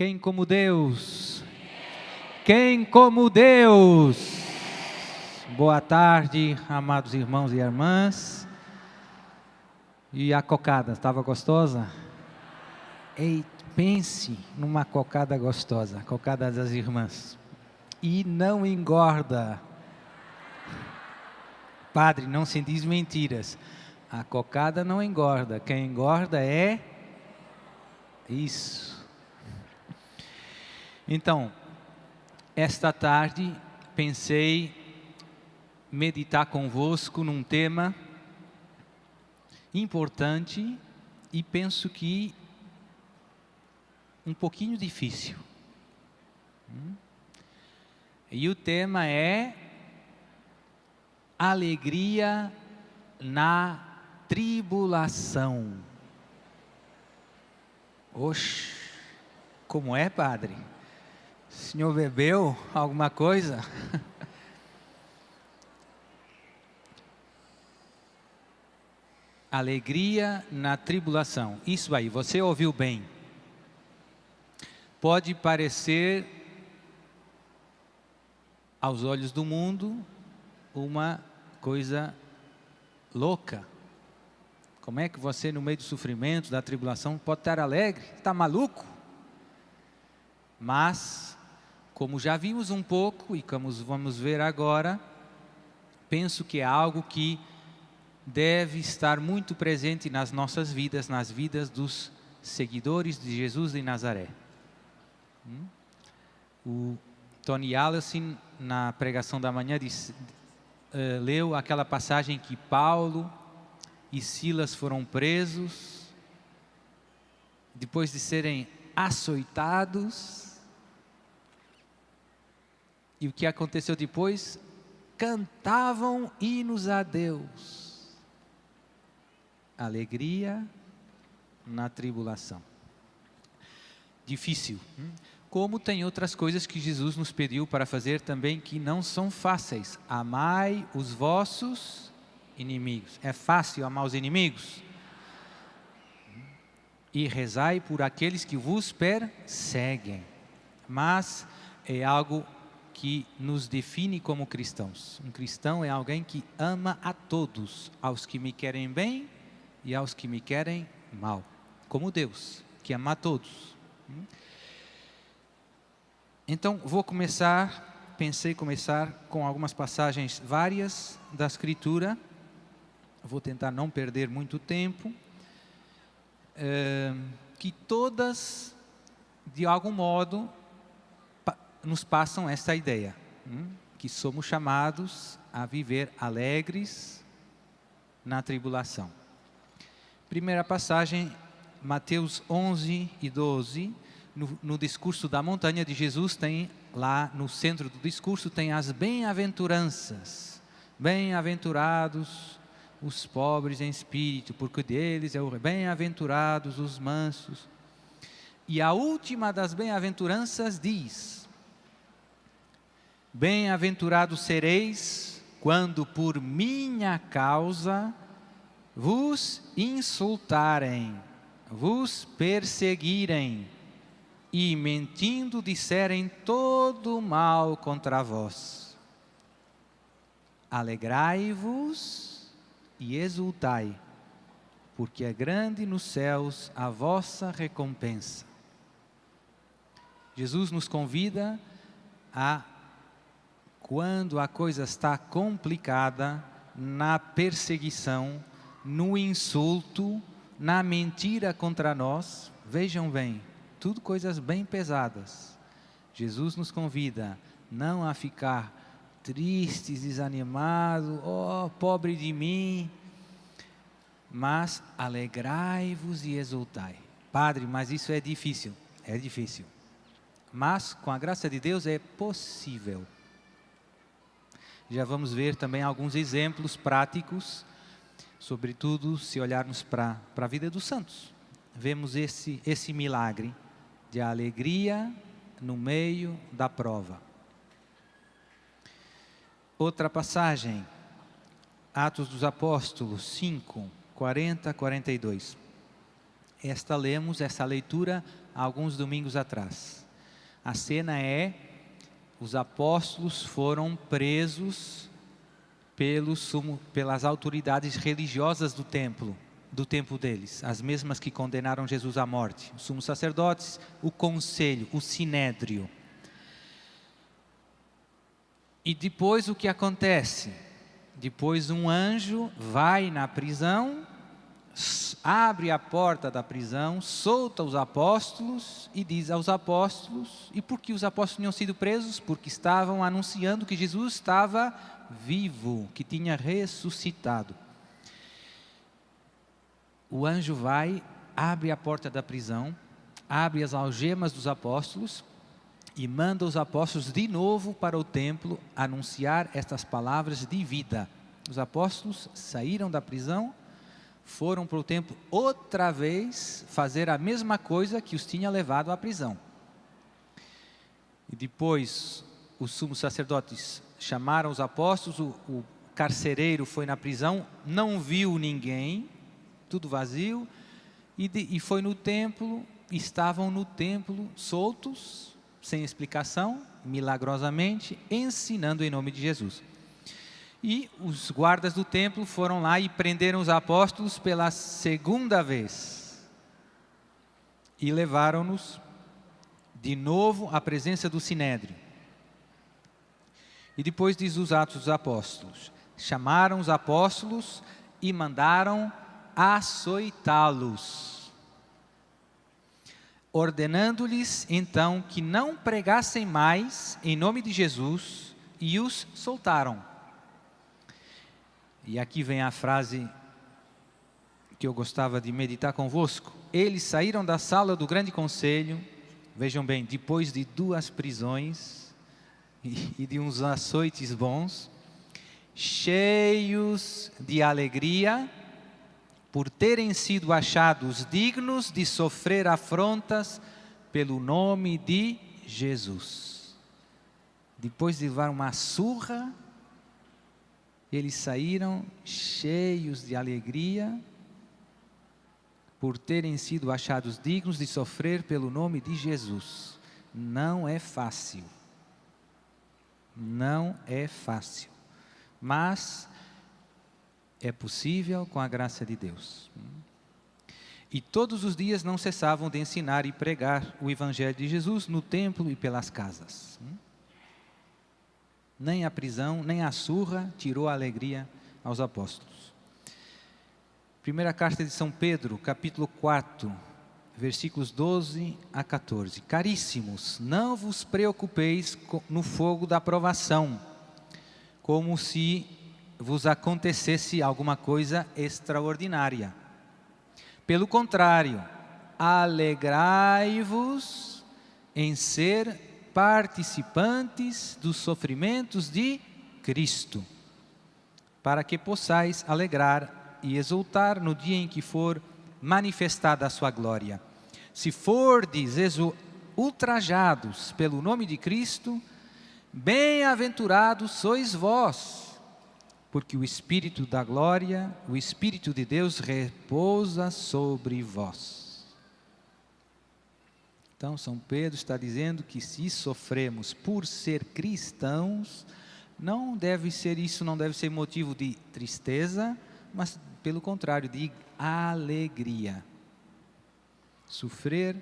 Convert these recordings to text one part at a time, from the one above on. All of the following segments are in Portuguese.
Quem como Deus? Quem como Deus? Boa tarde, amados irmãos e irmãs. E a cocada, estava gostosa? Ei, pense numa cocada gostosa, cocada das irmãs. E não engorda. Padre, não se diz mentiras. A cocada não engorda. Quem engorda é isso. Então, esta tarde pensei meditar convosco num tema importante e penso que um pouquinho difícil. E o tema é alegria na tribulação. Oxe, como é, padre? O senhor bebeu alguma coisa? Alegria na tribulação. Isso aí, você ouviu bem. Pode parecer, aos olhos do mundo, uma coisa louca. Como é que você, no meio do sofrimento, da tribulação, pode estar alegre? Está maluco? Mas, como já vimos um pouco e como vamos ver agora, penso que é algo que deve estar muito presente nas nossas vidas, nas vidas dos seguidores de Jesus de Nazaré. O Tony Allison, na pregação da manhã, leu aquela passagem que Paulo e Silas foram presos, depois de serem açoitados, e o que aconteceu depois? Cantavam hinos a Deus. Alegria na tribulação. Difícil. Como tem outras coisas que Jesus nos pediu para fazer também que não são fáceis. Amai os vossos inimigos. É fácil amar os inimigos? E rezai por aqueles que vos perseguem. Mas é algo que nos define como cristãos. Um cristão é alguém que ama a todos, aos que me querem bem e aos que me querem mal. Como Deus, que ama a todos. Então, pensei começar com algumas passagens várias da Escritura. Vou tentar não perder muito tempo. Que todas, de algum modo, nos passam esta ideia. Que somos chamados a viver alegres na tribulação. Primeira passagem, Mateus 11 e 12. No discurso da montanha de Jesus, tem lá no centro do discurso, tem as bem-aventuranças. Bem-aventurados os pobres em espírito, porque deles é o bem-aventurados os mansos. E a última das bem-aventuranças diz: bem-aventurados sereis quando por minha causa vos insultarem, vos perseguirem e mentindo disserem todo mal contra vós. Alegrai-vos e exultai, porque é grande nos céus a vossa recompensa. Jesus nos convida a, quando a coisa está complicada, na perseguição, no insulto, na mentira contra nós, vejam bem, tudo coisas bem pesadas. Jesus nos convida não a ficar tristes, desanimados, oh, pobre de mim, mas alegrai-vos e exultai. Padre, mas isso é difícil. É difícil. Mas, com a graça de Deus, é possível. Já vamos ver também alguns exemplos práticos, sobretudo se olharmos para a vida dos santos. Vemos esse milagre de alegria no meio da prova. Outra passagem, Atos dos Apóstolos 5, 40, 42. Esta leitura alguns domingos atrás. A cena é: os apóstolos foram presos pelas autoridades religiosas do tempo deles, as mesmas que condenaram Jesus à morte, os sumos sacerdotes, o conselho, o sinédrio. E depois o que acontece? Depois um anjo vai na prisão, abre a porta da prisão, solta os apóstolos e diz aos apóstolos. E por que os apóstolos tinham sido presos? Porque estavam anunciando que Jesus estava vivo, que tinha ressuscitado. O anjo vai, abre a porta da prisão, abre as algemas dos apóstolos e manda os apóstolos de novo para o templo anunciar estas palavras de vida. Os apóstolos saíram da prisão, foram para o templo outra vez fazer a mesma coisa que os tinha levado à prisão. E depois os sumos sacerdotes chamaram os apóstolos, o carcereiro foi na prisão, não viu ninguém, tudo vazio, e foi no templo, estavam no templo soltos, sem explicação, milagrosamente, ensinando em nome de Jesus. E os guardas do templo foram lá e prenderam os apóstolos pela segunda vez. E levaram-nos de novo à presença do sinédrio. E depois diz os Atos dos Apóstolos: chamaram os apóstolos e mandaram açoitá-los, ordenando-lhes então que não pregassem mais em nome de Jesus, e os soltaram. E aqui vem a frase que eu gostava de meditar convosco. Eles saíram da sala do grande conselho, vejam bem, depois de 2 prisões e de uns açoites bons, cheios de alegria, por terem sido achados dignos de sofrer afrontas pelo nome de Jesus. Depois de levar uma surra, eles saíram cheios de alegria, por terem sido achados dignos de sofrer pelo nome de Jesus. Não é fácil. Não é fácil. Mas é possível com a graça de Deus. E todos os dias não cessavam de ensinar e pregar o Evangelho de Jesus no templo e pelas casas. Nem a prisão, nem a surra tirou a alegria aos apóstolos. Primeira carta de São Pedro, capítulo 4, versículos 12 a 14. Caríssimos, não vos preocupeis no fogo da provação, como se vos acontecesse alguma coisa extraordinária. Pelo contrário, alegrai-vos em ser participantes dos sofrimentos de Cristo, para que possais alegrar e exultar no dia em que for manifestada a sua glória. Se fordes ultrajados pelo nome de Cristo, bem-aventurados sois vós, porque o Espírito da glória, o Espírito de Deus repousa sobre vós. Então, São Pedro está dizendo que se sofremos por ser cristãos, não deve ser motivo de tristeza, mas pelo contrário, de alegria. Sofrer,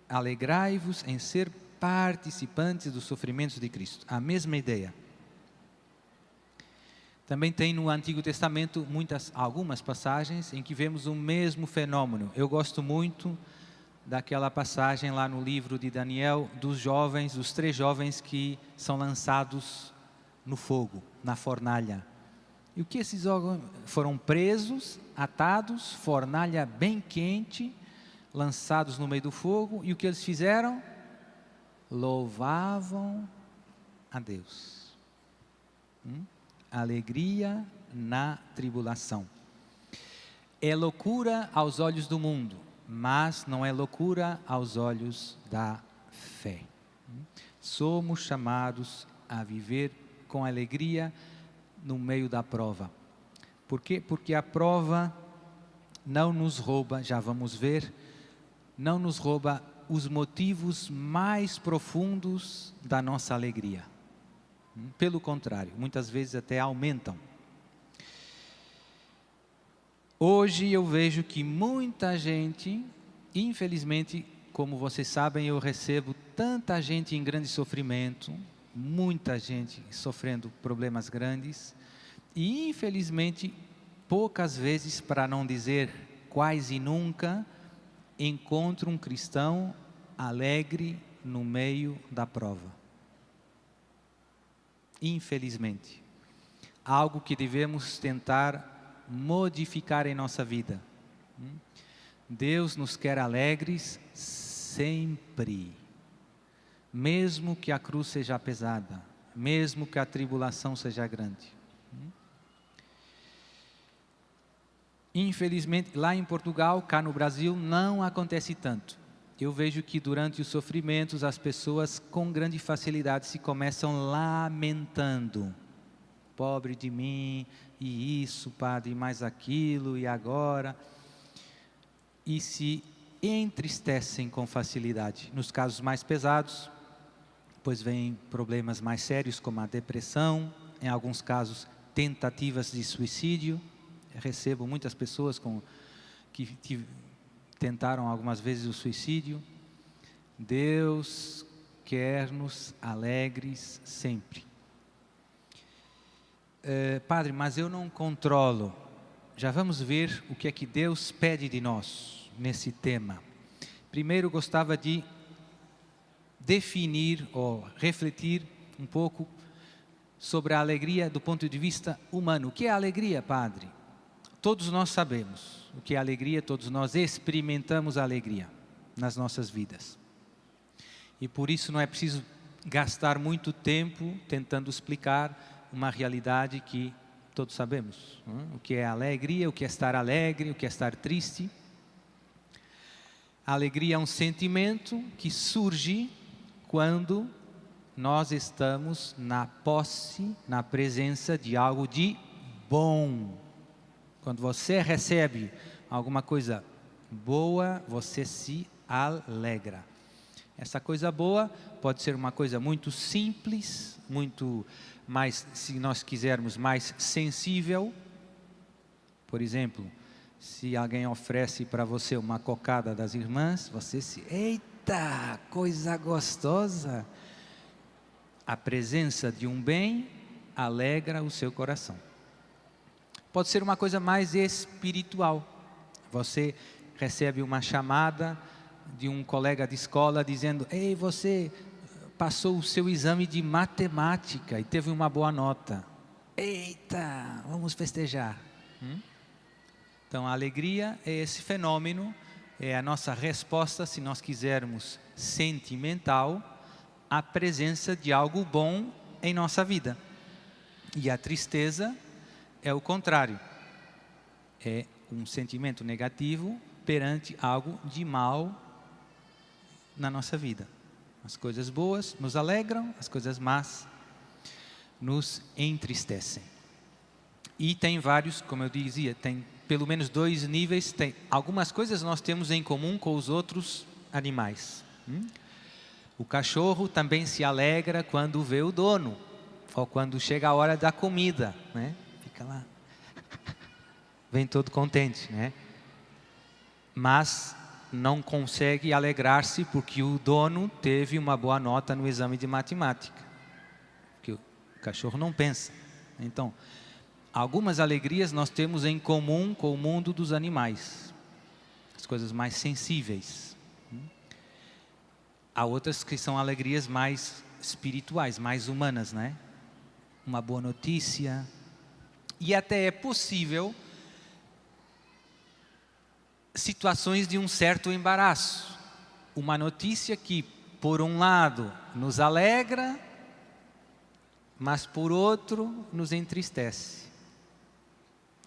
alegrai-vos em ser participantes dos sofrimentos de Cristo. A mesma ideia. Também tem no Antigo Testamento algumas passagens em que vemos o mesmo fenômeno. Eu gosto muito daquela passagem lá no livro de Daniel, dos 3 jovens que são lançados no fogo, na fornalha. E o que esses jovens foram presos, atados, fornalha bem quente, lançados no meio do fogo, e o que eles fizeram? Louvavam a Deus. Alegria na tribulação. É loucura aos olhos do mundo, mas não é loucura aos olhos da fé. Somos chamados a viver com alegria no meio da prova. Por quê? Porque a prova não nos rouba, já vamos ver, não nos rouba os motivos mais profundos da nossa alegria. Pelo contrário, muitas vezes até aumentam. Hoje eu vejo que muita gente, infelizmente, como vocês sabem, eu recebo tanta gente em grande sofrimento, muita gente sofrendo problemas grandes, e infelizmente, poucas vezes, para não dizer quase nunca, encontro um cristão alegre no meio da prova. Infelizmente, algo que devemos tentar modificar em nossa vida. Deus nos quer alegres sempre, mesmo que a cruz seja pesada, mesmo que a tribulação seja grande. Infelizmente, lá em Portugal, cá no Brasil, não acontece tanto. Eu vejo que durante os sofrimentos, as pessoas com grande facilidade se começam lamentando. Pobre de mim, e isso, padre, e mais aquilo, e agora. E se entristecem com facilidade. Nos casos mais pesados, pois vêm problemas mais sérios, como a depressão, em alguns casos, tentativas de suicídio. Eu recebo muitas pessoas que tentaram algumas vezes o suicídio. Deus quer-nos alegres sempre. Padre, mas eu não controlo. Já vamos ver o que é que Deus pede de nós nesse tema. Primeiro, gostava de definir ou refletir um pouco sobre a alegria do ponto de vista humano. O que é alegria, padre? Todos nós sabemos o que é alegria, todos nós experimentamos a alegria nas nossas vidas. E por isso não é preciso gastar muito tempo tentando explicar uma realidade que todos sabemos. O que é alegria, o que é estar alegre, o que é estar triste. A alegria é um sentimento que surge quando nós estamos na posse, na presença de algo de bom. Quando você recebe alguma coisa boa, você se alegra. Essa coisa boa pode ser uma coisa muito simples, muito mais, se nós quisermos, mais sensível. Por exemplo, se alguém oferece para você uma cocada das irmãs, você se... Eita, coisa gostosa! A presença de um bem alegra o seu coração. Pode ser uma coisa mais espiritual. Você recebe uma chamada de um colega de escola dizendo: ei, você passou o seu exame de matemática e teve uma boa nota. Eita, vamos festejar. Então a alegria é esse fenômeno, é a nossa resposta, se nós quisermos, sentimental, à presença de algo bom em nossa vida. E a tristeza é o contrário, é um sentimento negativo perante algo de mal na nossa vida. As coisas boas nos alegram, as coisas más nos entristecem. E tem vários, como eu dizia, tem pelo menos 2 níveis. Tem algumas coisas nós temos em comum com os outros animais. O cachorro também se alegra quando vê o dono, ou quando chega a hora da comida, né? Fica lá, vem todo contente, né? Mas não consegue alegrar-se porque o dono teve uma boa nota no exame de matemática. Porque o cachorro não pensa. Então, algumas alegrias nós temos em comum com o mundo dos animais. As coisas mais sensíveis. Há outras que são alegrias mais espirituais, mais humanas, né? Uma boa notícia. E até é possível situações de um certo embaraço. Uma notícia que, por um lado, nos alegra, mas por outro, nos entristece.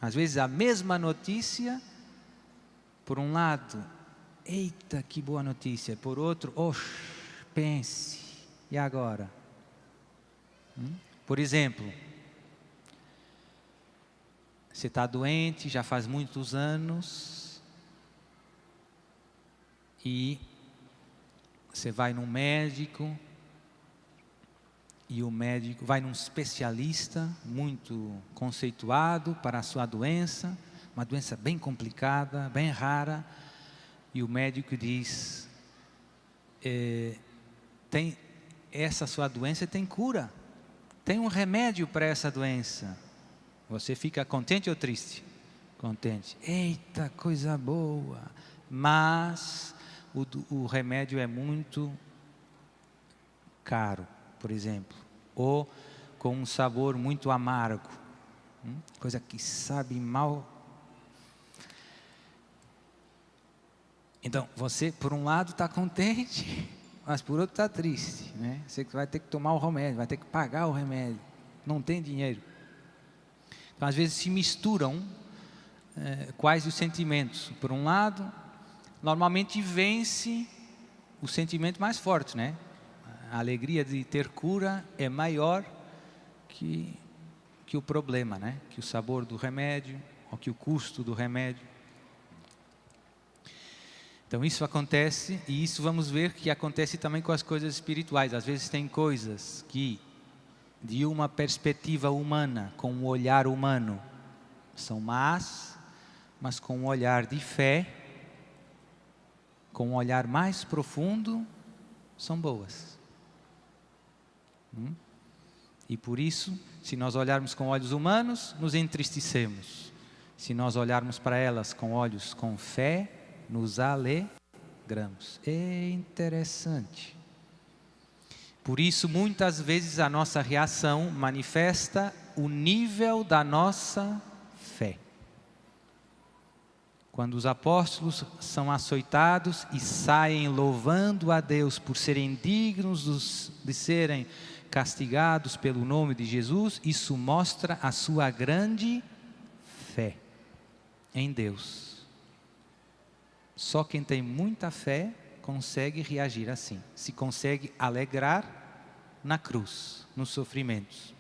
Às vezes a mesma notícia, por um lado, eita, que boa notícia. Por outro, pense, e agora? Por exemplo, você está doente, já faz muitos anos, e Você vai num médico e o médico vai num especialista muito conceituado para a sua doença, uma doença bem complicada, bem rara, e o médico diz, essa sua doença tem cura, tem um remédio para essa doença. Você fica contente ou triste? Contente. Eita, coisa boa! Mas o remédio é muito caro, por exemplo, ou com um sabor muito amargo, coisa que sabe mal. Então, você, por um lado, está contente, mas por outro está triste, né? Você vai ter que tomar o remédio, vai ter que pagar o remédio, não tem dinheiro. Então, às vezes se misturam quais os sentimentos. Por um lado, normalmente vence o sentimento mais forte, né? A alegria de ter cura é maior que o problema, né? Que o sabor do remédio, ou que o custo do remédio. Então isso acontece, e isso vamos ver que acontece também com as coisas espirituais. Às vezes tem coisas que, de uma perspectiva humana, com um olhar humano, são más, mas com um olhar de fé, com um olhar mais profundo, são boas. E por isso, se nós olharmos com olhos humanos, nos entristecemos. Se nós olharmos para elas com olhos com fé, nos alegramos. É interessante. Por isso, muitas vezes a nossa reação manifesta o nível da nossa fé. Quando os apóstolos são açoitados e saem louvando a Deus por serem dignos de serem castigados pelo nome de Jesus, isso mostra a sua grande fé em Deus. Só quem tem muita fé consegue reagir assim, se consegue alegrar na cruz, nos sofrimentos.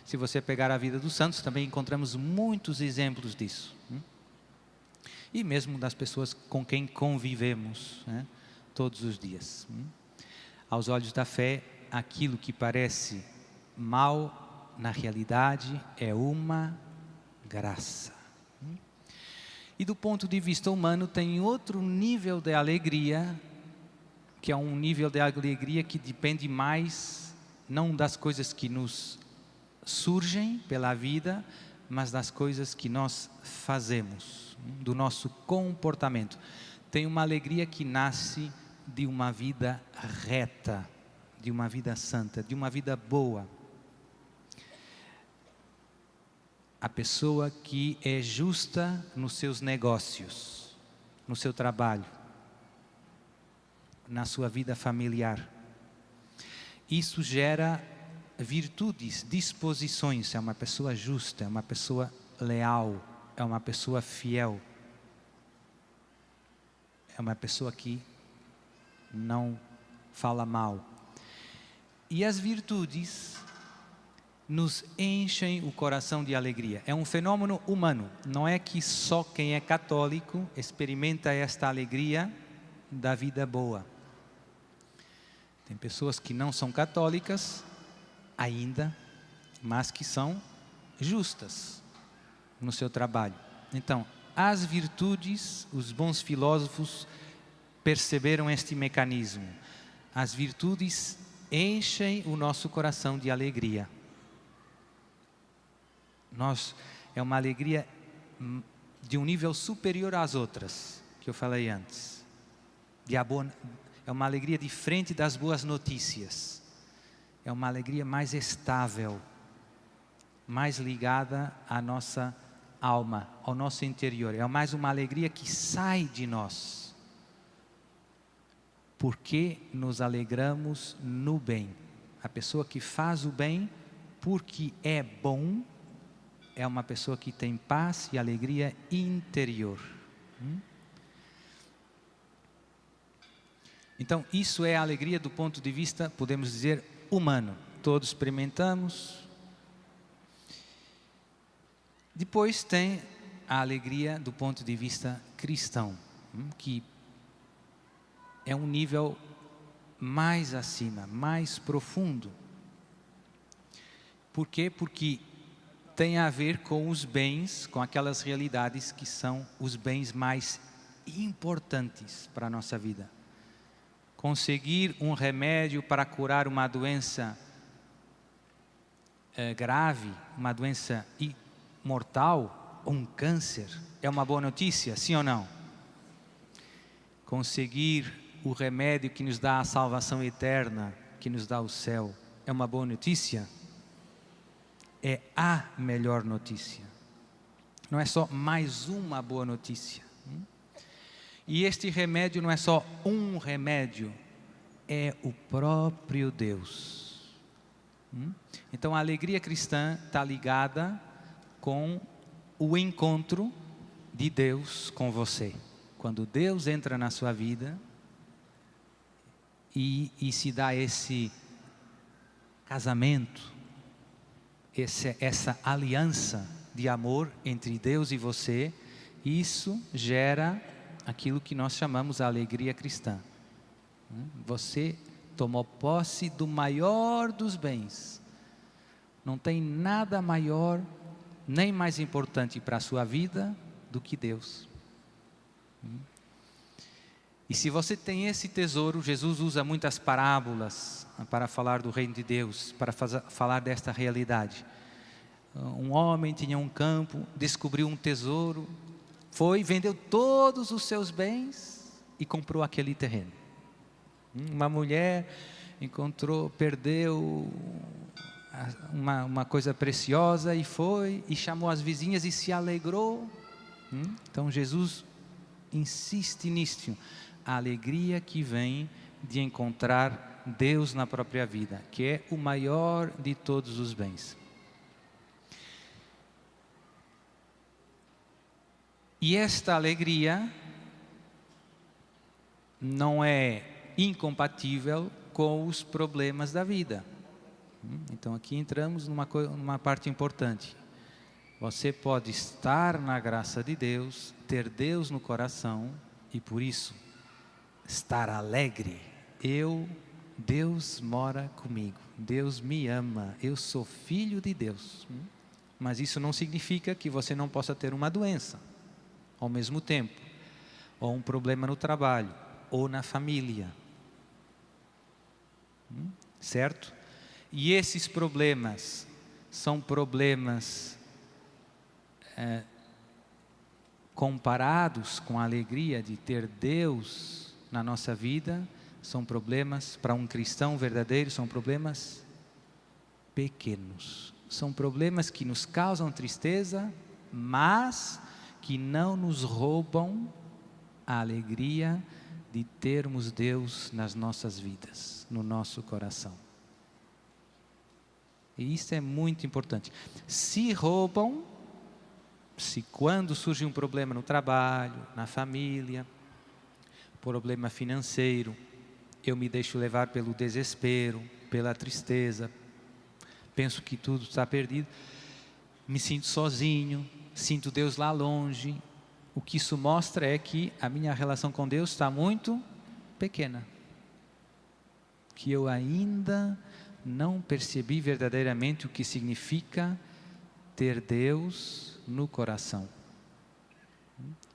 Se você pegar a vida dos santos, também encontramos muitos exemplos disso. E mesmo das pessoas com quem convivemos, né, todos os dias. Aos olhos da fé, aquilo que parece mal, na realidade, é uma graça. E do ponto de vista humano, tem outro nível de alegria, que é um nível de alegria que depende mais, não das coisas que nos surgem pela vida, mas das coisas que nós fazemos, do nosso comportamento. Tem uma alegria que nasce de uma vida reta, de uma vida santa, de uma vida boa. A pessoa que é justa nos seus negócios, no seu trabalho, na sua vida familiar. Isso gera virtudes, disposições. É uma pessoa justa, é uma pessoa leal, é uma pessoa fiel. É uma pessoa que não fala mal. E as virtudes nos enchem o coração de alegria. É um fenômeno humano. Não é que só quem é católico experimenta esta alegria da vida boa. Tem pessoas que não são católicas ainda, mas que são justas no seu trabalho. Então, as virtudes, os bons filósofos perceberam este mecanismo. As virtudes enchem o nosso coração de alegria. É uma alegria de um nível superior às outras, que eu falei antes. É uma alegria diferente das boas notícias. É uma alegria mais estável, mais ligada à nossa alma, ao nosso interior. É mais uma alegria que sai de nós. Porque nos alegramos no bem. A pessoa que faz o bem porque é bom, é uma pessoa que tem paz e alegria interior. Então, isso é a alegria do ponto de vista, podemos dizer, humano. Todos experimentamos. Depois tem a alegria do ponto de vista cristão, que é um nível mais acima, mais profundo. Por quê? Porque tem a ver com os bens, com aquelas realidades que são os bens mais importantes para a nossa vida. Conseguir um remédio para curar uma doença grave, uma doença mortal, um câncer, é uma boa notícia, sim ou não? Conseguir o remédio que nos dá a salvação eterna, que nos dá o céu, é uma boa notícia? É a melhor notícia. Não é só mais uma boa notícia. E este remédio não é só um remédio, é o próprio Deus. Então a alegria cristã está ligada com o encontro de Deus com você. Quando Deus entra na sua vida e se dá esse casamento, essa aliança de amor entre Deus e você, isso gera aquilo que nós chamamos a alegria cristã. Você tomou posse do maior dos bens. Não tem nada maior, nem mais importante para a sua vida do que Deus. E se você tem esse tesouro, Jesus usa muitas parábolas para falar do reino de Deus, para falar desta realidade. Um homem tinha um campo, descobriu um tesouro, vendeu todos os seus bens e comprou aquele terreno. Uma mulher perdeu uma coisa preciosa e chamou as vizinhas e se alegrou. Então Jesus insiste nisso, a alegria que vem de encontrar Deus na própria vida, que é o maior de todos os bens. E esta alegria não é incompatível com os problemas da vida. Então aqui entramos numa parte importante. Você pode estar na graça de Deus, ter Deus no coração e por isso estar alegre. Deus mora comigo, Deus me ama, eu sou filho de Deus. Mas isso não significa que você não possa ter uma doença ao mesmo tempo, ou um problema no trabalho, ou na família. Certo? E esses problemas são problemas comparados com a alegria de ter Deus na nossa vida, são problemas, para um cristão verdadeiro, são problemas pequenos. São problemas que nos causam tristeza, mas que não nos roubam a alegria de termos Deus nas nossas vidas, no nosso coração. E isso é muito importante. Se roubam, se quando surge um problema no trabalho, na família, problema financeiro, eu me deixo levar pelo desespero, pela tristeza, penso que tudo está perdido, me sinto sozinho, sinto Deus lá longe, o que isso mostra é que a minha relação com Deus está muito pequena, que eu ainda não percebi verdadeiramente o que significa ter Deus no coração,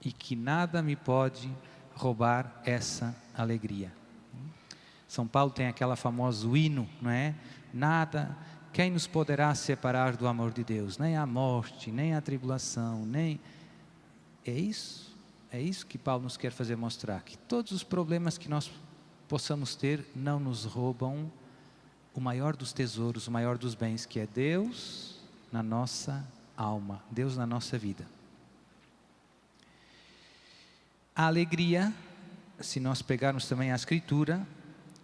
e que nada me pode roubar essa alegria. São Paulo tem aquela famoso hino, não é? Quem nos poderá separar do amor de Deus? Nem a morte, nem a tribulação, nem... É isso que Paulo nos quer fazer mostrar, que todos os problemas que nós possamos ter não nos roubam o maior dos tesouros, o maior dos bens, que é Deus na nossa alma, Deus na nossa vida. A alegria, se nós pegarmos também a Escritura,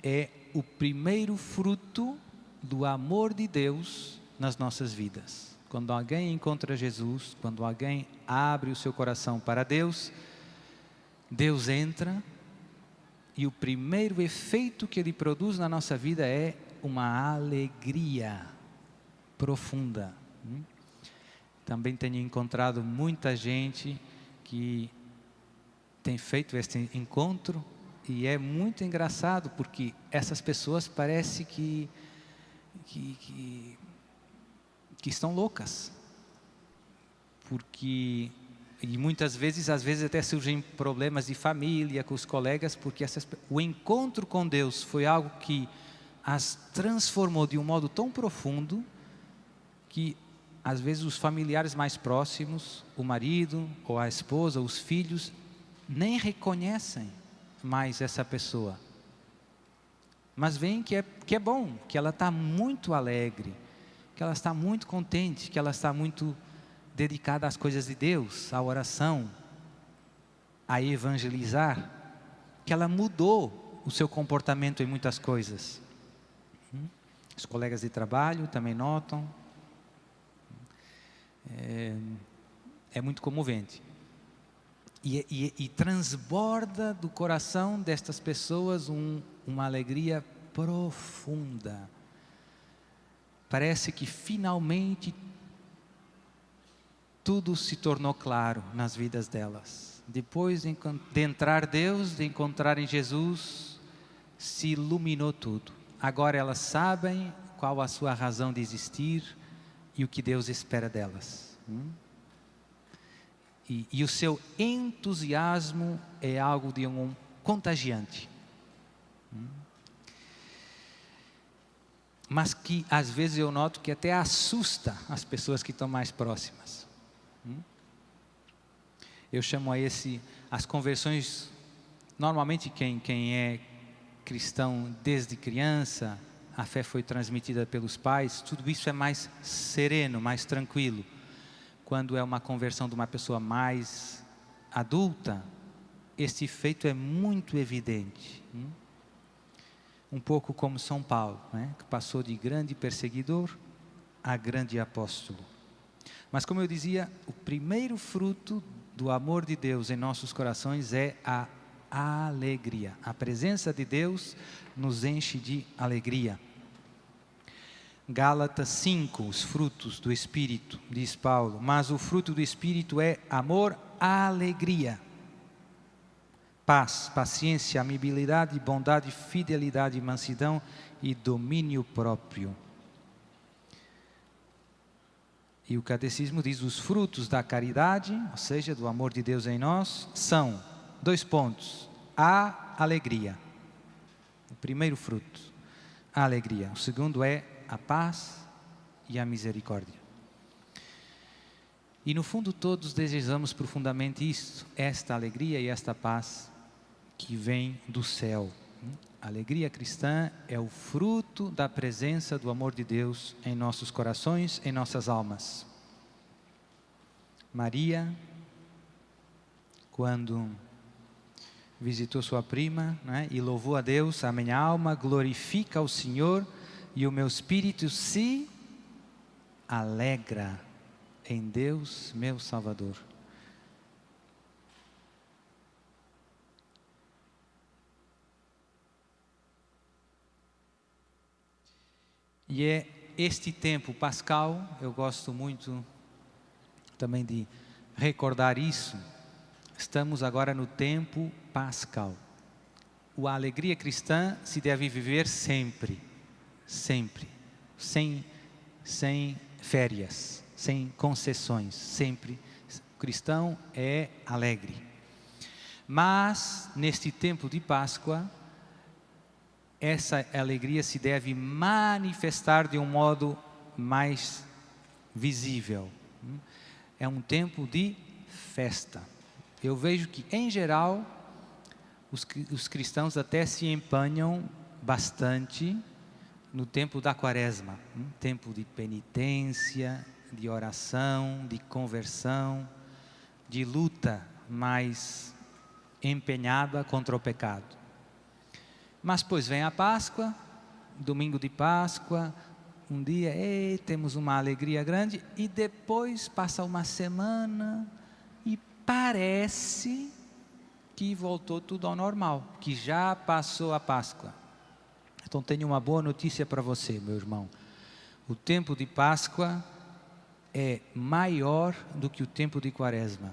é o primeiro fruto do amor de Deus nas nossas vidas. Quando alguém encontra Jesus, quando alguém abre o seu coração para Deus, Deus entra e o primeiro efeito que Ele produz na nossa vida é uma alegria profunda. Também tenho encontrado muita gente que tem feito este encontro E é muito engraçado, porque essas pessoas parecem que estão loucas. Porque, e muitas vezes, às vezes até surgem problemas de família com os colegas, porque o encontro com Deus foi algo que as transformou de um modo tão profundo, que às vezes os familiares mais próximos, o marido ou a esposa, os filhos, nem reconhecem mais essa pessoa. Mas veem que é bom, que ela está muito alegre, que ela está muito contente, que ela está muito dedicada às coisas de Deus, à oração, a evangelizar, que ela mudou o seu comportamento em muitas coisas. Os colegas de trabalho também notam. É muito comovente. E transborda do coração destas pessoas uma alegria profunda. Parece que finalmente tudo se tornou claro nas vidas delas. Depois de entrar Deus, de encontrar em Jesus, se iluminou tudo. Agora elas sabem qual a sua razão de existir e o que Deus espera delas. E o seu entusiasmo é algo de um contagiante. Mas que às vezes eu noto que até assusta as pessoas que estão mais próximas. Eu chamo as conversões, normalmente quem é cristão desde criança, a fé foi transmitida pelos pais, tudo isso é mais sereno, mais tranquilo. Quando é uma conversão de uma pessoa mais adulta, esse efeito é muito evidente. Um pouco como São Paulo, né? Que passou de grande perseguidor a grande apóstolo. Mas como eu dizia, o primeiro fruto do amor de Deus em nossos corações é a alegria. A presença de Deus nos enche de alegria. Gálatas 5, os frutos do Espírito, diz Paulo. Mas o fruto do Espírito é amor, alegria, paz, paciência, amabilidade, bondade, fidelidade, mansidão e domínio próprio. E o catecismo diz: os frutos da caridade, ou seja, do amor de Deus em nós, são, 2 pontos, a alegria. O primeiro fruto, a alegria. O segundo é a paz e a misericórdia. E no fundo todos desejamos profundamente isso, esta alegria e esta paz que vem do céu. A alegria cristã é o fruto da presença do amor de Deus em nossos corações, em nossas almas. Maria, quando visitou sua prima, né, e louvou a Deus: a minha alma glorifica o Senhor e o meu espírito se alegra em Deus, meu Salvador. E é este tempo pascal, eu gosto muito também de recordar isso. Estamos agora no tempo pascal. A alegria cristã se deve viver sempre, sempre, sem férias, sem concessões, sempre. O cristão é alegre. Mas, neste tempo de Páscoa, essa alegria se deve manifestar de um modo mais visível. É um tempo de festa. Eu vejo que, em geral, os cristãos até se empenham bastante no tempo da quaresma. Tempo de penitência, de oração, de conversão, de luta mais empenhada contra o pecado. Mas pois vem a Páscoa, domingo de Páscoa, um dia, temos uma alegria grande, e depois passa uma semana e parece que voltou tudo ao normal, que já passou a Páscoa. Então tenho uma boa notícia para você, meu irmão. O tempo de Páscoa é maior do que o tempo de Quaresma.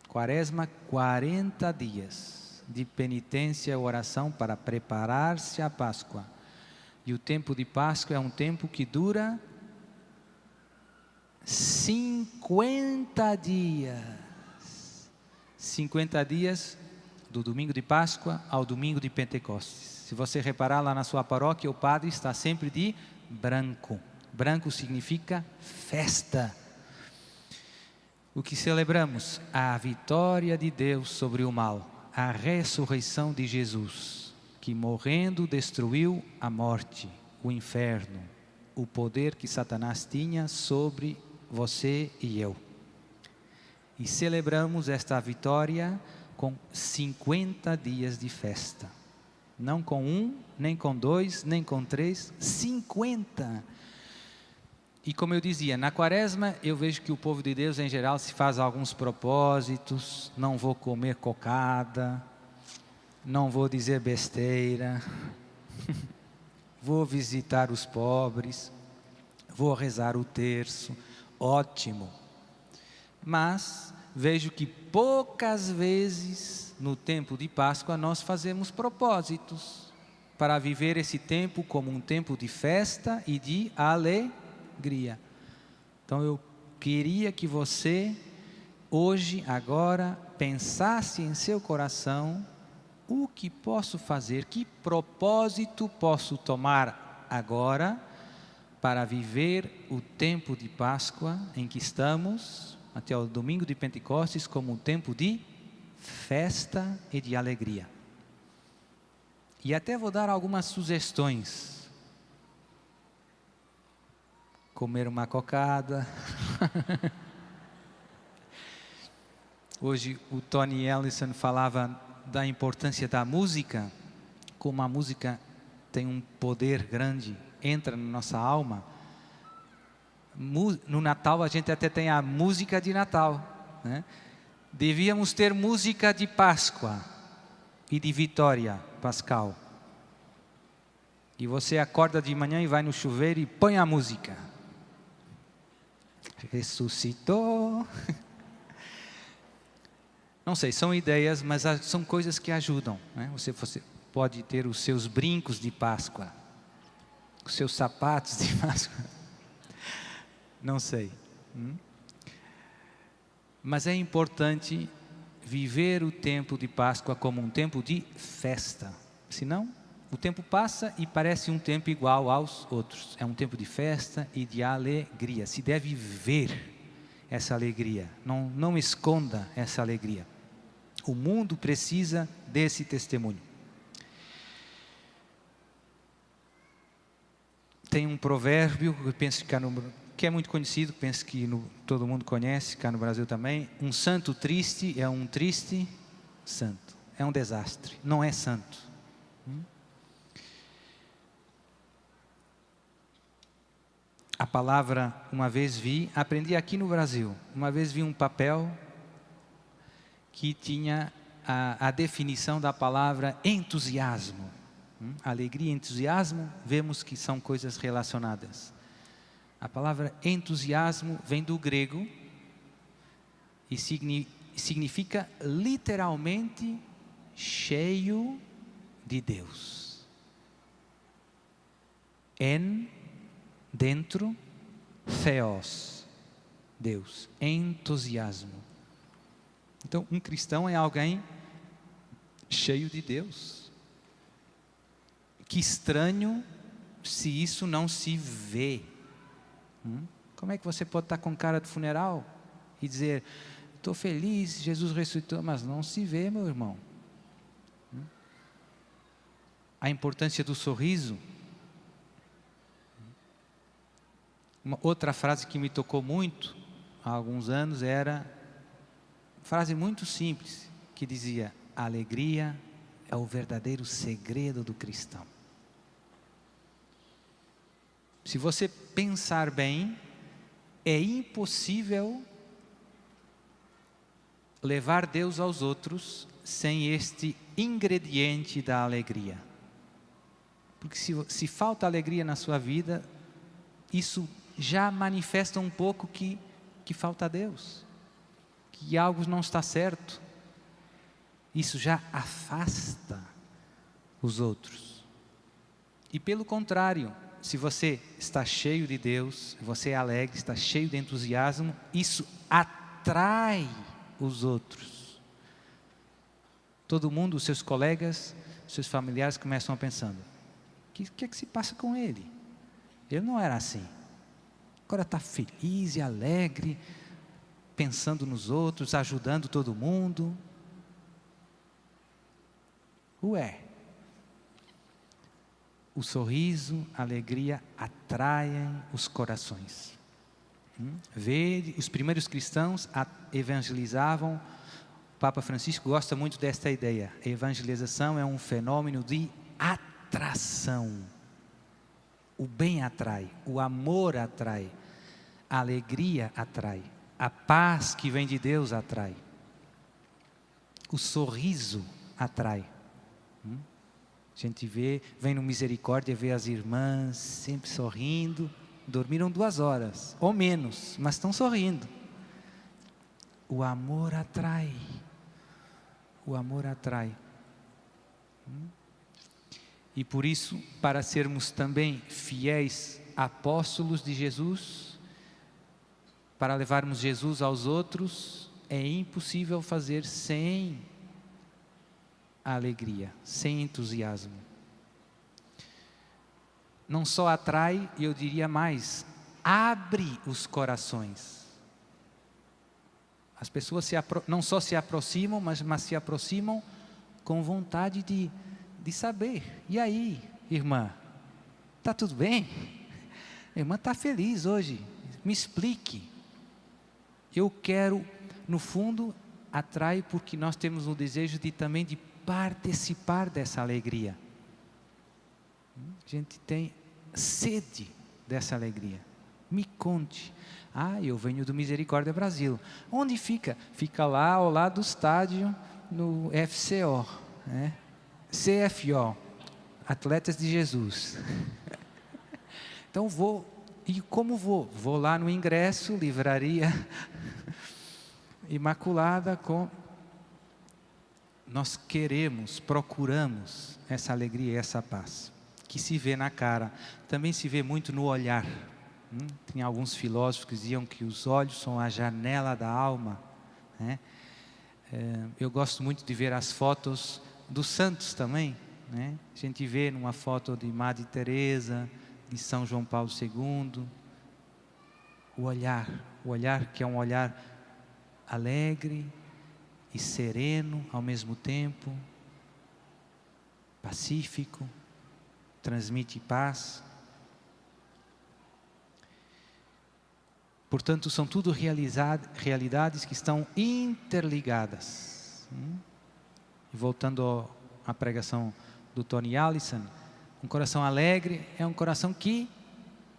Quaresma, 40 dias. de penitência e oração para preparar-se à Páscoa. E o tempo de Páscoa é um tempo que dura 50 dias. 50 dias do domingo de Páscoa ao domingo de Pentecostes. Se você reparar lá na sua paróquia, o padre está sempre de branco. Branco significa festa. O que celebramos? A vitória de Deus sobre o mal, a ressurreição de Jesus, que morrendo destruiu a morte, o inferno, o poder que Satanás tinha sobre você e eu. E celebramos esta vitória com 50 dias de festa. Não com 1, nem com 2, nem com 3, 50. E como eu dizia, na quaresma eu vejo que o povo de Deus em geral se faz alguns propósitos. Não vou comer cocada, não vou dizer besteira, vou visitar os pobres, vou rezar o terço. Ótimo. Mas vejo que poucas vezes no tempo de Páscoa nós fazemos propósitos para viver esse tempo como um tempo de festa e de alegria. Então eu queria que você hoje, agora, pensasse em seu coração: o que posso fazer, que propósito posso tomar agora para viver o tempo de Páscoa em que estamos, até o domingo de Pentecostes, como um tempo de festa e de alegria. E até vou dar algumas sugestões. Comer uma cocada. Hoje o Tony Ellison falava da importância da música, como a música tem um poder grande, entra na nossa alma. No Natal a gente até tem a música de Natal, né? Devíamos ter música de Páscoa e de vitória pascal. E você acorda de manhã e vai no chuveiro e põe a música. Ressuscitou. Não sei, são ideias, mas são coisas que ajudam, né? Você pode ter os seus brincos de Páscoa, os seus sapatos de Páscoa. Não sei. Mas é importante viver o tempo de Páscoa como um tempo de festa. Senão, o tempo passa e parece um tempo igual aos outros. É um tempo de festa e de alegria. Se deve viver essa alegria. Não esconda essa alegria. O mundo precisa desse testemunho. Tem um provérbio, eu penso que é muito conhecido, penso que todo mundo conhece, cá no Brasil também. Um santo triste é um triste santo. É um desastre, não é santo. A palavra, aprendi aqui no Brasil, uma vez vi um papel que tinha a definição da palavra entusiasmo. Alegria e entusiasmo, vemos que são coisas relacionadas. A palavra entusiasmo vem do grego e significa literalmente cheio de Deus. Dentro, theos, Deus, entusiasmo. Então, um cristão é alguém cheio de Deus. Que estranho se isso não se vê. Como é que você pode estar com cara de funeral e dizer: estou feliz, Jesus ressuscitou, mas não se vê, meu irmão. A importância do sorriso. Uma outra frase que me tocou muito há alguns anos era uma frase muito simples, que dizia: a alegria é o verdadeiro segredo do cristão. Se você pensar bem, é impossível levar Deus aos outros sem este ingrediente da alegria. Porque se falta alegria na sua vida, isso já manifesta um pouco que falta Deus, que algo não está certo. isso já afasta os outros. E pelo contrário, se você está cheio de Deus, você é alegre, está cheio de entusiasmo, isso atrai os outros. Todo mundo, os seus colegas, os seus familiares começam a pensando: o que é que se passa com ele? Ele não era assim. Agora está feliz e alegre, pensando nos outros, ajudando todo mundo. Ué, o sorriso, a alegria atraem os corações. Os primeiros cristãos evangelizavam. O Papa Francisco gosta muito desta ideia. A evangelização é um fenômeno de atração. O bem atrai, o amor atrai, a alegria atrai, a paz que vem de Deus atrai, o sorriso atrai. A gente vem no Misericórdia, vê as irmãs sempre sorrindo, dormiram 2 horas, ou menos, mas estão sorrindo. O amor atrai, o amor atrai. E por isso, para sermos também fiéis apóstolos de Jesus, para levarmos Jesus aos outros, é impossível fazer sem a alegria, sem entusiasmo. Não só atrai, e eu diria mais, abre os corações. As pessoas não só se aproximam, mas se aproximam com vontade de saber. E aí, irmã, está tudo bem? A irmã está feliz hoje, me explique. Eu quero, no fundo, atrai porque nós temos o desejo também de participar dessa alegria. A gente tem sede dessa alegria. Me conte. Eu venho do Misericórdia Brasil. Onde fica? Fica lá ao lado do estádio, no FCO, né? CFO, Atletas de Jesus. Então vou. E como vou? Vou lá no ingresso, livraria Imaculada Nós procuramos essa alegria e essa paz, que se vê na cara, também se vê muito no olhar. Tem alguns filósofos que diziam que os olhos são a janela da alma, né? Eu gosto muito de ver as fotos dos santos também, né? A gente vê numa foto de Madre Teresa, de São João Paulo II, o olhar que é um olhar alegre e sereno ao mesmo tempo, pacífico, transmite paz. Portanto, são tudo realidades que estão interligadas. E voltando à pregação do Tony Allison, um coração alegre é um coração que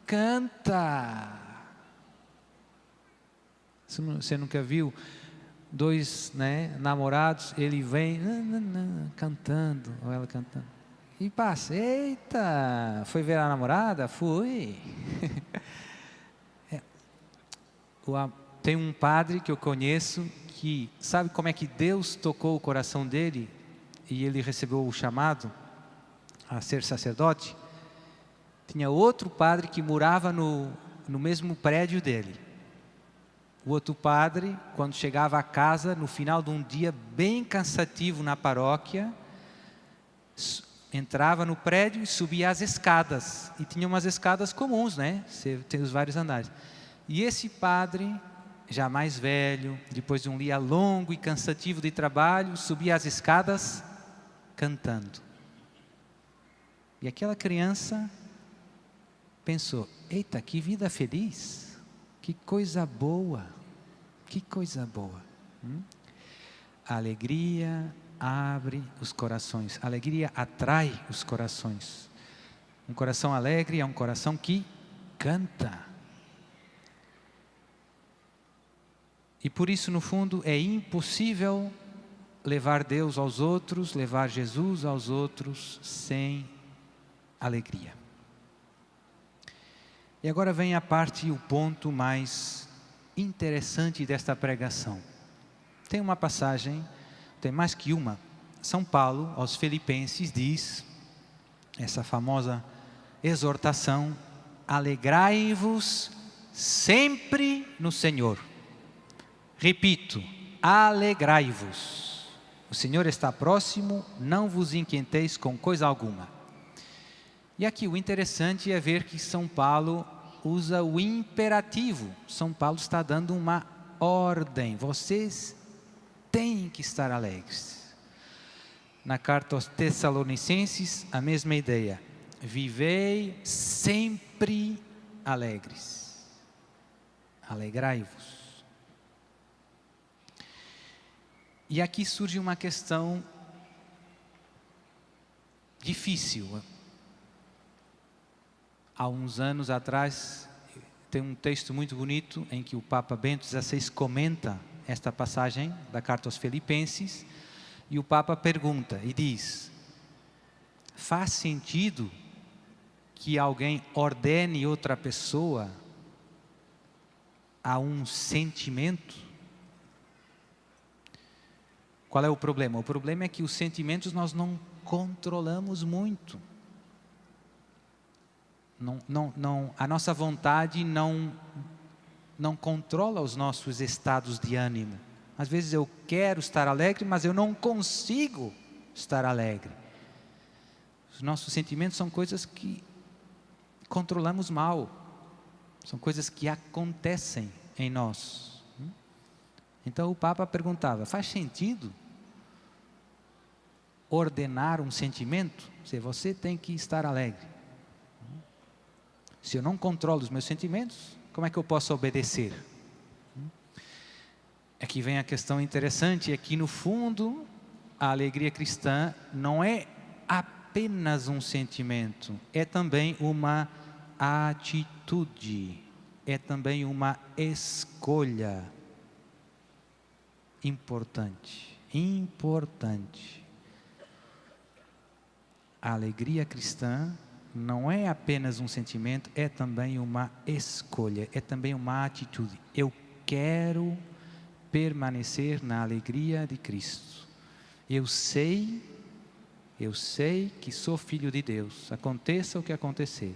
canta. Você nunca viu 2 namorados, ele vem cantando, ou ela cantando, e passa: eita, foi ver a namorada? Fui. Tem um padre que eu conheço que sabe como é que Deus tocou o coração dele e ele recebeu o chamado a ser sacerdote. Tinha outro padre que morava no mesmo prédio dele. O outro padre, quando chegava a casa, no final de um dia bem cansativo na paróquia, entrava no prédio e subia as escadas. E tinha umas escadas comuns, né? Você tem os vários andares. E esse padre, já mais velho, depois de um dia longo e cansativo de trabalho, subia as escadas cantando. E aquela criança pensou: eita, que vida feliz, que coisa boa, que coisa boa. A alegria abre os corações, a alegria atrai os corações. Um coração alegre é um coração que canta. E por isso, no fundo, é impossível levar Deus aos outros, levar Jesus aos outros sem alegria. E agora vem a parte e o ponto mais interessante desta pregação. Tem uma passagem, tem mais que uma, São Paulo aos Filipenses diz, essa famosa exortação: alegrai-vos sempre no Senhor. Repito, alegrai-vos. O Senhor está próximo, não vos inquieteis com coisa alguma. E aqui o interessante é ver que São Paulo usa o imperativo. São Paulo está dando uma ordem. Vocês têm que estar alegres. Na carta aos Tessalonicenses, a mesma ideia. Vivei sempre alegres. Alegrai-vos. E aqui surge uma questão difícil. Há uns anos atrás, tem um texto muito bonito em que o Papa Bento XVI comenta esta passagem da carta aos Filipenses, e o Papa pergunta e diz: faz sentido que alguém ordene outra pessoa a um sentimento? Qual é o problema? O problema é que os sentimentos nós não controlamos muito. A nossa vontade não controla os nossos estados de ânimo. Às vezes eu quero estar alegre, mas eu não consigo estar alegre. Os nossos sentimentos são coisas que controlamos mal. São coisas que acontecem em nós. Então o Papa perguntava: faz sentido ordenar um sentimento? Se você tem que estar alegre. Se eu não controlo os meus sentimentos, como é que eu posso obedecer? Aqui vem a questão interessante, é que no fundo a alegria cristã não é apenas um sentimento, é também uma atitude, é também uma escolha importante. A alegria cristã não é apenas um sentimento, é também uma escolha, é também uma atitude. Eu quero permanecer na alegria de Cristo. Eu sei que sou filho de Deus, aconteça o que acontecer.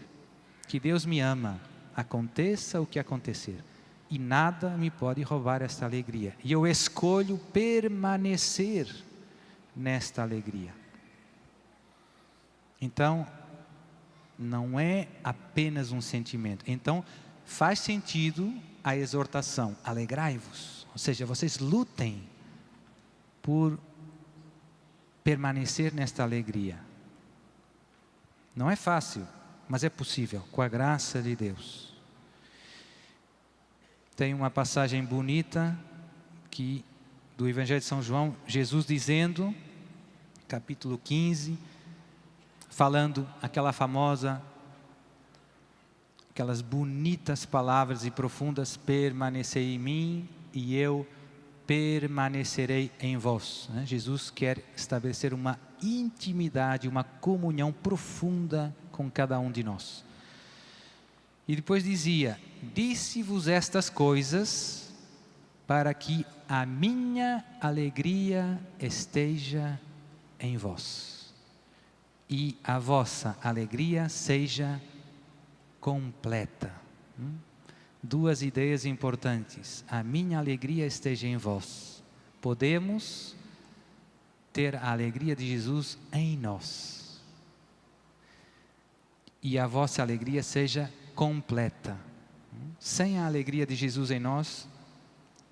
Que Deus me ama, aconteça o que acontecer. E nada me pode roubar esta alegria. E eu escolho permanecer nesta alegria. Então, não é apenas um sentimento. Então, faz sentido a exortação: alegrai-vos. Ou seja, vocês lutem por permanecer nesta alegria. Não é fácil, mas é possível, com a graça de Deus. Tem uma passagem bonita do Evangelho de São João, Jesus dizendo, capítulo 15, falando aquelas bonitas palavras e profundas: permanecei em mim e eu permanecerei em vós. Jesus quer estabelecer uma intimidade, uma comunhão profunda com cada um de nós. E depois dizia: disse-vos estas coisas para que a minha alegria esteja em vós e a vossa alegria seja completa. Duas ideias importantes: a minha alegria esteja em vós. Podemos ter a alegria de Jesus em nós. E a vossa alegria seja completa. Sem a alegria de Jesus em nós,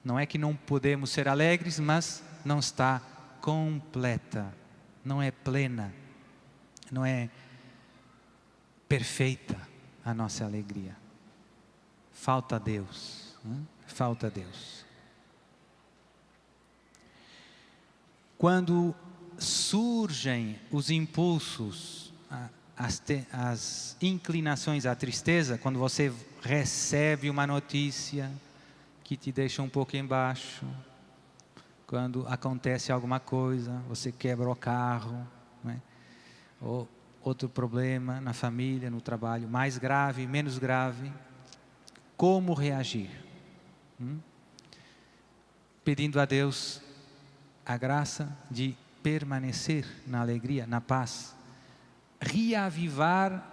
não é que não podemos ser alegres, mas não está completa, não é plena, não é perfeita a nossa alegria. Falta Deus, falta Deus. Quando surgem os impulsos, as inclinações à tristeza, quando você recebe uma notícia que te deixa um pouco embaixo, quando acontece alguma coisa, você quebra o carro, né? Ou outro problema na família, no trabalho, mais grave, menos grave, como reagir? Pedindo a Deus a graça de permanecer na alegria, na paz. Reavivar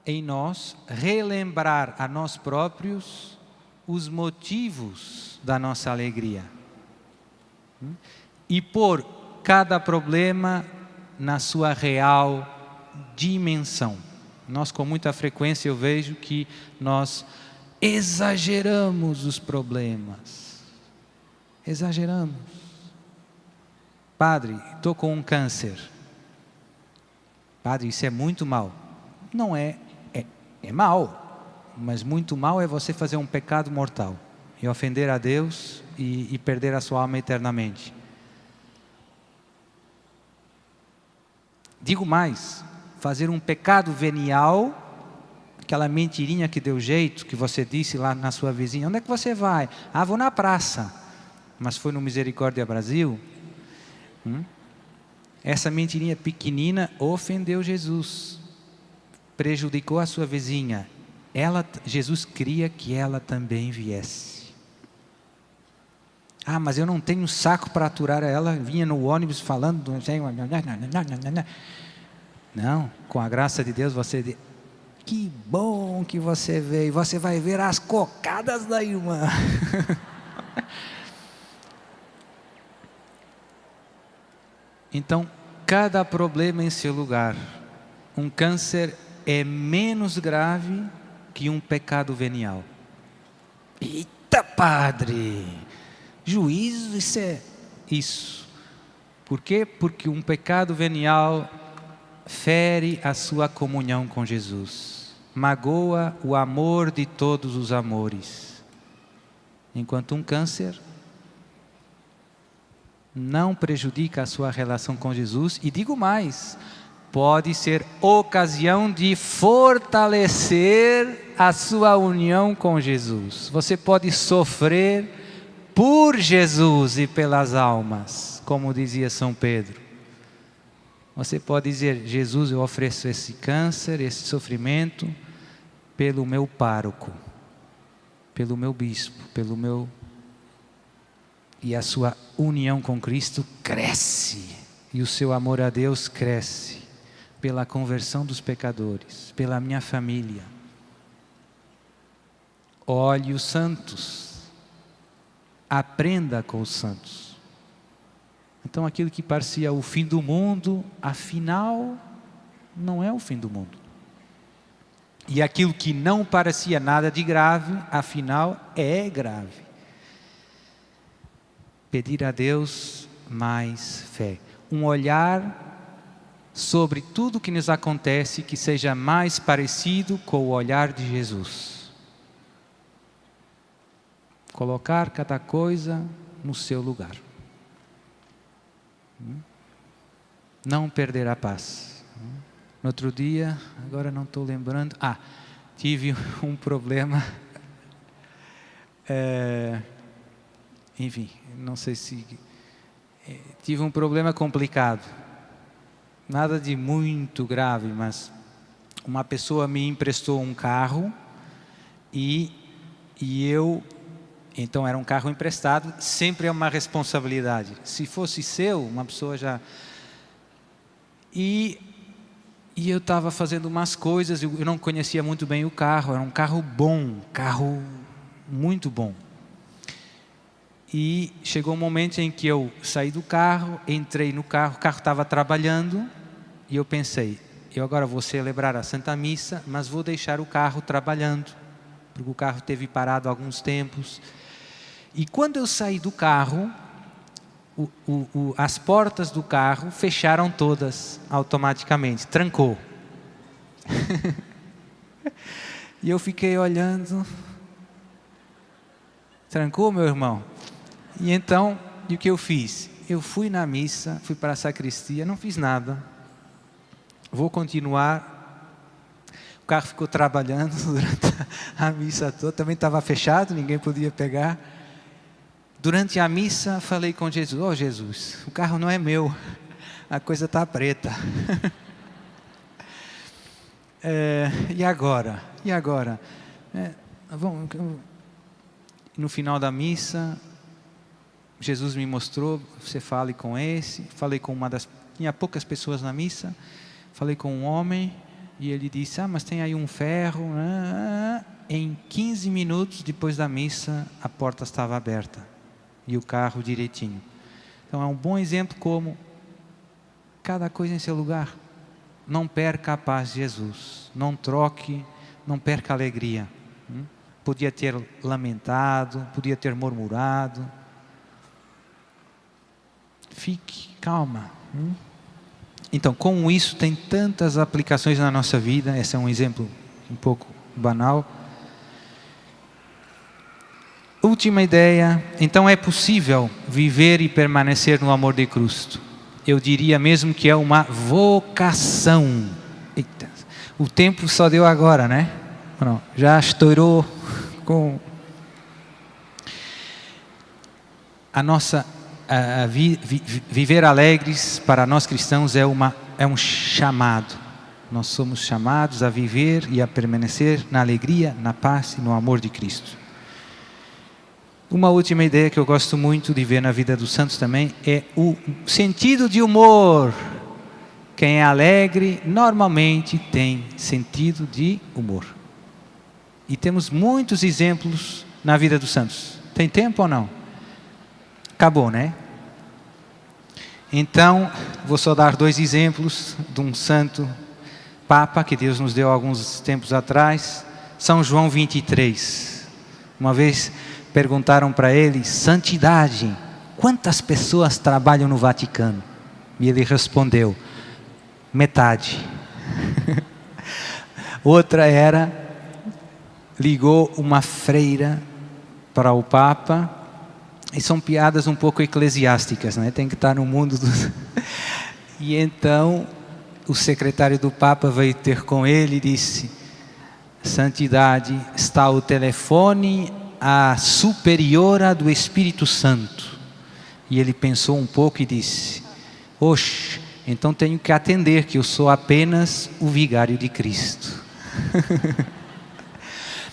em nós, relembrar a nós próprios os motivos da nossa alegria. E pôr cada problema na sua real dimensão. Nós, com muita frequência, eu vejo que nós exageramos os problemas. Exageramos. Padre, estou com um câncer. Padre, isso é muito mal. Não é, é mal. Mas muito mal é você fazer um pecado mortal. E ofender a Deus e perder a sua alma eternamente. Digo mais, fazer um pecado venial, aquela mentirinha que deu jeito, que você disse lá na sua vizinha, onde é que você vai? Ah, vou na praça. Mas foi no Misericórdia Brasil. Essa mentirinha pequenina ofendeu Jesus, prejudicou a sua vizinha. Jesus queria que ela também viesse. Ah, mas eu não tenho saco para aturar ela. Vinha no ônibus falando. Não, com a graça de Deus você diz, que bom que você veio. Você vai ver as cocadas da irmã. Então, cada problema em seu lugar. Um câncer é menos grave que um pecado venial. Eita, padre! Juízo, isso é isso. Por quê? Porque um pecado venial fere a sua comunhão com Jesus. Magoa o amor de todos os amores. Enquanto um câncer não prejudica a sua relação com Jesus, e digo mais, pode ser ocasião de fortalecer a sua união com Jesus. Você pode sofrer por Jesus e pelas almas, como dizia São Pedro. Você pode dizer, Jesus, eu ofereço esse câncer, esse sofrimento, pelo meu pároco, pelo meu bispo, pelo meu... E a sua união com Cristo cresce, e o seu amor a Deus cresce, pela conversão dos pecadores, pela minha família. Olhe os santos, aprenda com os santos. Então aquilo que parecia o fim do mundo, afinal, não é o fim do mundo. E aquilo que não parecia nada de grave, afinal, é grave. Pedir a Deus mais fé. Um olhar sobre tudo que nos acontece que seja mais parecido com o olhar de Jesus. Colocar cada coisa no seu lugar. Não perder a paz. No outro dia, agora não estou lembrando, tive um problema, enfim, não sei se... tive um problema complicado. Nada de muito grave, mas uma pessoa me emprestou um carro e eu... Então era um carro emprestado, sempre é uma responsabilidade. Se fosse seu, uma pessoa já... E eu estava fazendo umas coisas, eu não conhecia muito bem o carro, era um carro bom, carro muito bom. E chegou um momento em que eu saí do carro, entrei no carro, o carro estava trabalhando, e eu pensei, eu agora vou celebrar a Santa Missa, mas vou deixar o carro trabalhando, porque o carro teve parado há alguns tempos. E quando eu saí do carro, as portas do carro fecharam todas automaticamente, trancou. E eu fiquei olhando, trancou, meu irmão? E então, o que eu fiz? Eu fui na missa, fui para a sacristia, não fiz nada. Vou continuar. O carro ficou trabalhando durante a missa toda, também estava fechado, ninguém podia pegar. Durante a missa, falei com Jesus, Jesus, o carro não é meu, a coisa está preta. E agora? E agora? No final da missa, Jesus me mostrou, você fale com esse. Falei com tinha poucas pessoas na missa. Falei com um homem e ele disse, mas tem aí um ferro. Em 15 minutos depois da missa, a porta estava aberta e o carro direitinho. Então é um bom exemplo como cada coisa em seu lugar. Não perca a paz de Jesus, não troque, não perca a alegria. Podia ter lamentado, podia ter murmurado. Fique calma. Então, com isso, tem tantas aplicações na nossa vida. Esse é um exemplo um pouco banal. Última ideia. Então, é possível viver e permanecer no amor de Cristo. Eu diria mesmo que é uma vocação. Eita, o tempo só deu agora, né? Não, já estourou com a nossa... viver alegres para nós cristãos é um chamado. Nós somos chamados a viver e a permanecer na alegria, na paz e no amor de Cristo. Uma última ideia que eu gosto muito de ver na vida dos santos também é o sentido de humor. Quem é alegre normalmente tem sentido de humor. E temos muitos exemplos na vida dos santos. Tem tempo ou não? Acabou, né? Então, vou só dar 2 exemplos de um santo Papa que Deus nos deu alguns tempos atrás. São João 23. Uma vez perguntaram para ele, santidade, quantas pessoas trabalham no Vaticano? E ele respondeu, metade. Outra ligou uma freira para o Papa. E são piadas um pouco eclesiásticas, né? Tem que estar no mundo dos... E então, o secretário do Papa veio ter com ele e disse, santidade, está o telefone à superiora do Espírito Santo. E ele pensou um pouco e disse, oxe, então tenho que atender, que eu sou apenas o vigário de Cristo.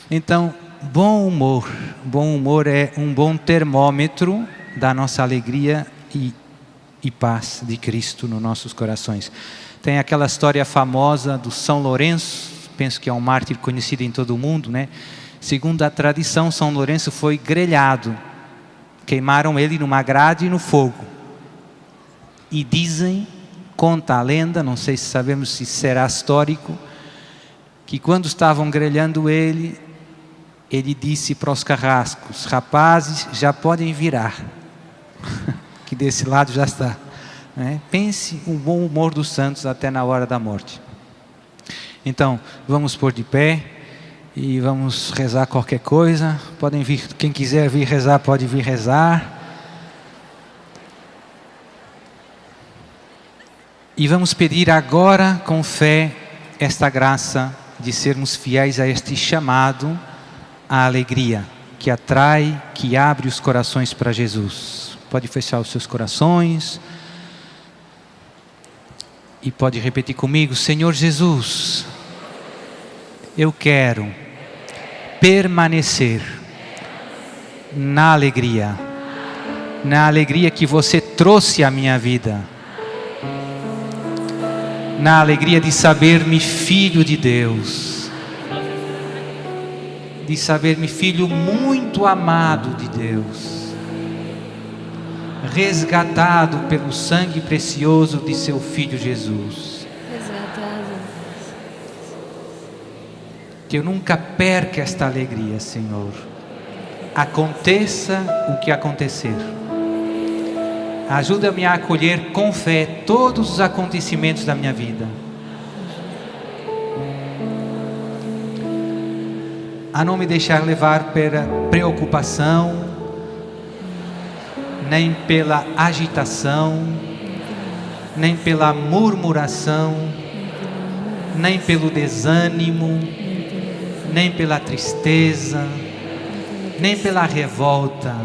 Então, bom humor é um bom termômetro da nossa alegria e paz de Cristo nos nossos corações. Tem aquela história famosa do São Lourenço, penso que é um mártir conhecido em todo o mundo, né? Segundo a tradição, São Lourenço foi grelhado. Queimaram ele numa grade e no fogo. E conta a lenda, não sei se sabemos se será histórico, que quando estavam grelhando ele disse para os carrascos, rapazes, já podem virar, que desse lado já está. Né? Pense o bom humor dos santos até na hora da morte. Então, vamos pôr de pé e vamos rezar qualquer coisa. Podem vir, quem quiser vir rezar, pode vir rezar. E vamos pedir agora, com fé, esta graça de sermos fiéis a este chamado, a alegria que atrai, que abre os corações para Jesus. Pode fechar os seus corações e pode repetir comigo, Senhor Jesus, eu quero permanecer na alegria que você trouxe à minha vida, na alegria de saber-me filho de Deus, de saber-me filho muito amado de Deus, resgatado pelo sangue precioso de seu Filho Jesus. Que eu nunca perca esta alegria, Senhor. Aconteça o que acontecer. Ajuda-me a acolher com fé todos os acontecimentos da minha vida. A não me deixar levar pela preocupação, nem pela agitação, nem pela murmuração, nem pelo desânimo, nem pela tristeza, nem pela revolta,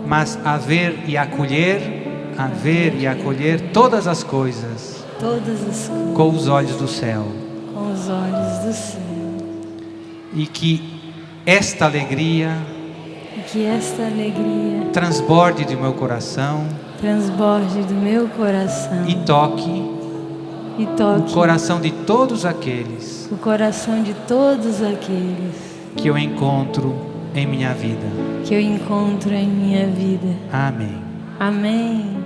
mas a ver e acolher todas as coisas, com os olhos do céu. Com os olhos do céu. E que esta alegria E que esta alegria transborde do meu coração transborde do meu coração e toque e o toque coração de todos aqueles o coração de todos aqueles que eu encontro em minha vida. que eu encontro em minha vida. Amém. Amém.